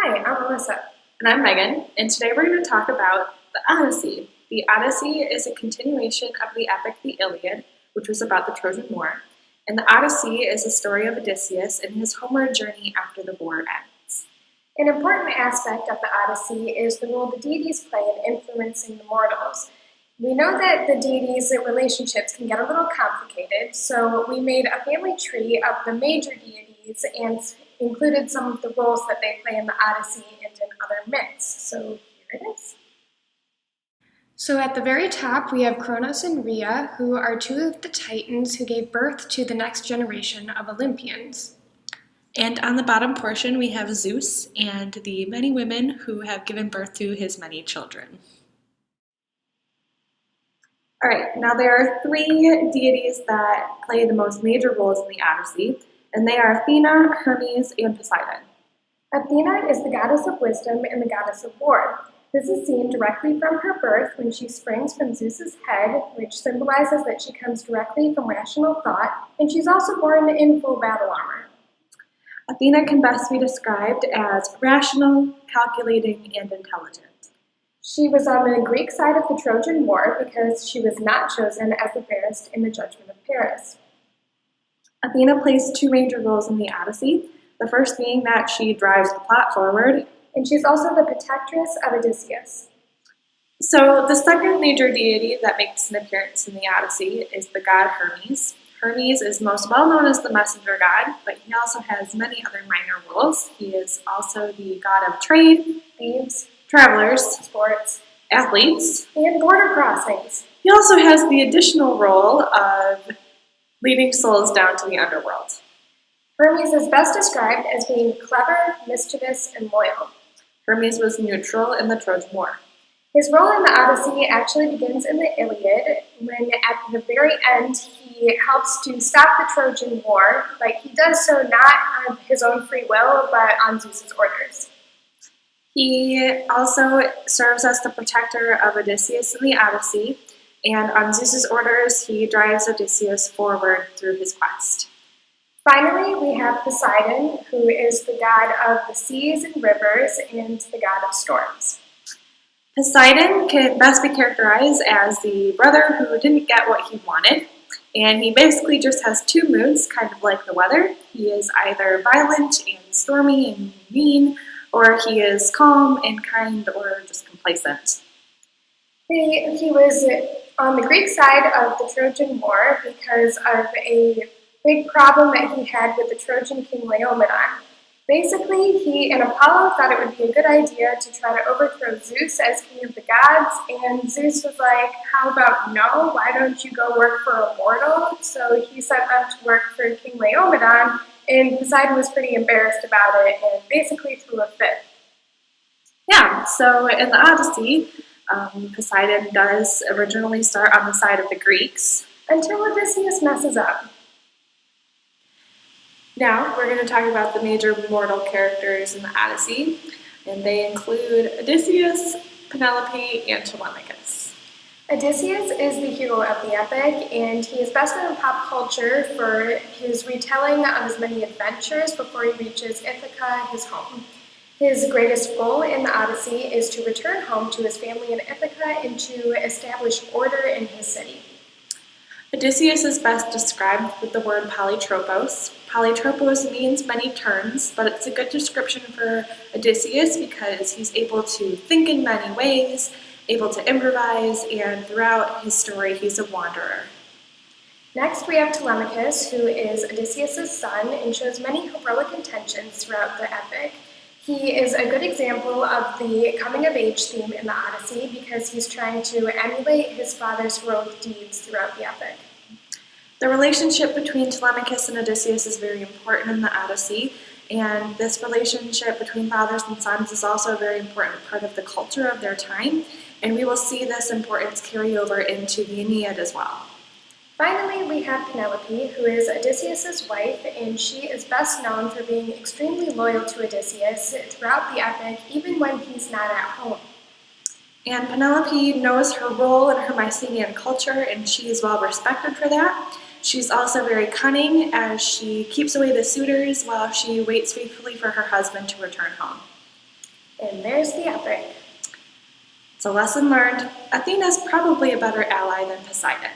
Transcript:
Hi, I'm Alyssa. And I'm Megan, and today we're going to talk about the Odyssey. The Odyssey is a continuation of the epic The Iliad, which was about the Trojan War, and the Odyssey is a story of Odysseus and his homeward journey after the war ends. An important aspect of the Odyssey is the role the deities play in influencing the mortals. We know that the deities' relationships can get a little complicated, so we made a family tree of the major deities and included some of the roles that they play in the Odyssey and in other myths. So here it is. So at the very top, we have Kronos and Rhea, who are two of the Titans who gave birth to the next generation of Olympians. And on the bottom portion, we have Zeus and the many women who have given birth to his many children. All right, now there are three deities that play the most major roles in the Odyssey, and they are Athena, Hermes, and Poseidon. Athena is the goddess of wisdom and the goddess of war. This is seen directly from her birth when she springs from Zeus's head, which symbolizes that she comes directly from rational thought, and she's also born in full battle armor. Athena can best be described as rational, calculating, and intelligent. She was on the Greek side of the Trojan War because she was not chosen as the fairest in the judgment of Paris. Athena plays two major roles in the Odyssey, the first being that she drives the plot forward, and she's also the protectress of Odysseus. So the second major deity that makes an appearance in the Odyssey is the god Hermes. Hermes is most well known as the messenger god, but he also has many other minor roles. He is also the god of trade, thieves, travelers, sports, athletes, and border crossings. He also has the additional role of leading souls down to the underworld. Hermes is best described as being clever, mischievous, and loyal. Hermes was neutral in the Trojan War. His role in the Odyssey actually begins in the Iliad, when at the very end he helps to stop the Trojan War, but he does so not of his own free will, but on Zeus's orders. He also serves as the protector of Odysseus in the Odyssey, and on Zeus's orders he drives Odysseus forward through his quest. Finally, we have Poseidon, who is the god of the seas and rivers and the god of storms. Poseidon can best be characterized as the brother who didn't get what he wanted, and he basically just has two moods, kind of like the weather. He is either violent and stormy and mean, or he is calm and kind, or just complacent. He was on the Greek side of the Trojan War because of a big problem that he had with the Trojan king Laomedon. Basically, he and Apollo thought it would be a good idea to try to overthrow Zeus as king of the gods, and Zeus was like, how about no, why don't you go work for a mortal? So he sent them to work for King Laomedon, and Poseidon was pretty embarrassed about it and basically threw a fit. Yeah, so in the Odyssey, Poseidon does originally start on the side of the Greeks. Until Odysseus messes up. Now we're going to talk about the major mortal characters in the Odyssey, and they include Odysseus, Penelope, and Telemachus. Odysseus is the hero of the epic, and he is best known in pop culture for his retelling of his many adventures before he reaches Ithaca, his home. His greatest goal in the Odyssey is to return home to his family in Ithaca and to establish order in his city. Odysseus is best described with the word polytropos. Polytropos means many turns, but it's a good description for Odysseus because he's able to think in many ways, able to improvise, and throughout his story he's a wanderer. Next we have Telemachus, who is Odysseus' son and shows many heroic intentions throughout the epic. He is a good example of the coming-of-age theme in the Odyssey because he's trying to emulate his father's heroic deeds throughout the epic. The relationship between Telemachus and Odysseus is very important in the Odyssey, and this relationship between fathers and sons is also a very important part of the culture of their time, and we will see this importance carry over into the Aeneid as well. Finally, we have Penelope, who is Odysseus' wife, and she is best known for being extremely loyal to Odysseus throughout the epic, even when he's not at home. And Penelope knows her role in her Mycenaean culture, and she is well respected for that. She's also very cunning as she keeps away the suitors while she waits faithfully for her husband to return home. And there's the epic. It's a lesson learned. Athena's probably a better ally than Poseidon.